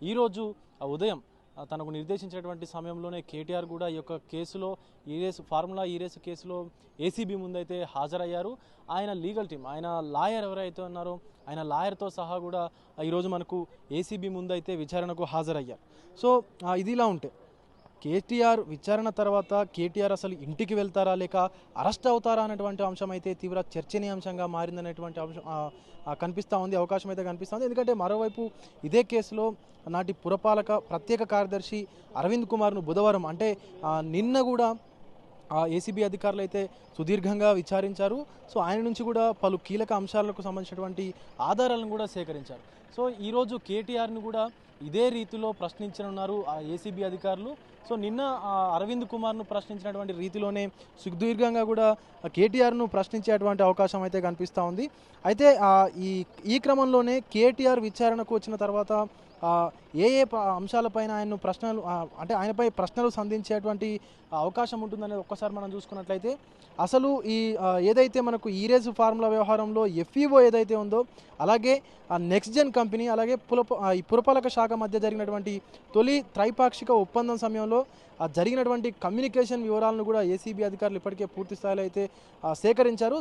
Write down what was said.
ఈరోజు ఉదయం తనకు నిర్దేశించినటువంటి సమయంలోనే కేటీఆర్ కూడా ఈ యొక్క కేసులో ఫార్ములా ఈ రేసు కేసులో ఏసీబీ ముందైతే హాజరయ్యారు. ఆయన లీగల్ టీం, ఆయన లాయర్ ఎవరైతే ఉన్నారో ఆయన లాయర్తో సహా కూడా ఈరోజు మనకు ఏసీబీ ముందైతే విచారణకు హాజరయ్యారు. సో ఇదిలా ఉంటే కేటీఆర్ విచారణ తర్వాత కేటీఆర్ అసలు ఇంటికి వెళ్తారా లేక అరెస్ట్ అవుతారా అనేటువంటి అంశం అయితే తీవ్ర చర్చనీయాంశంగా మారిందనేటువంటి అంశం కనిపిస్తూ ఉంది, అవకాశం అయితే కనిపిస్తుంది. ఎందుకంటే మరోవైపు ఇదే కేసులో నాటి పురపాలక ప్రత్యేక కార్యదర్శి అరవింద్ కుమార్ను బుధవారం అంటే నిన్న కూడా ఏసీబీ అధికారులు అయితే సుదీర్ఘంగా విచారించారు. సో ఆయన నుంచి కూడా పలు కీలక అంశాలకు సంబంధించినటువంటి ఆధారాలను కూడా సేకరించారు. సో ఈరోజు కేటీఆర్ని కూడా ఇదే రీతిలో ప్రశ్నించనున్నారు ఆ ఏసీబీ అధికారులు. సో నిన్న అరవింద్ కుమార్ను ప్రశ్నించినటువంటి రీతిలోనే సుదీర్ఘంగా కూడా కేటీఆర్ను ప్రశ్నించేటువంటి అవకాశం అయితే కనిపిస్తూ ఉంది. అయితే ఈ క్రమంలోనే కేటీఆర్ విచారణకు వచ్చిన తర్వాత ఏ అంశాలపైన ఆయన ప్రశ్నలు అంటే ఆయనపై ప్రశ్నలు సంధించేటువంటి అవకాశం ఉంటుందనేది ఒక్కసారి మనం చూసుకున్నట్లయితే అసలు ఏదైతే మనకు ఈ రేసు ఫార్ములా వ్యవహారంలో ఎఫ్ఈఓ ఏదైతే ఉందో అలాగే నెక్స్ట్ జెన్ కంపెనీ అలాగే ఈ పురపాలక శాఖ మధ్య జరిగినటువంటి తొలి త్రైపాక్షిక ఒప్పందం సమయంలో జరిగినటువంటి కమ్యూనికేషన్ వివరాలను కూడా ఏసీబీ అధికారులు ఇప్పటికే పూర్తి స్థాయిలో అయితే సేకరించారు.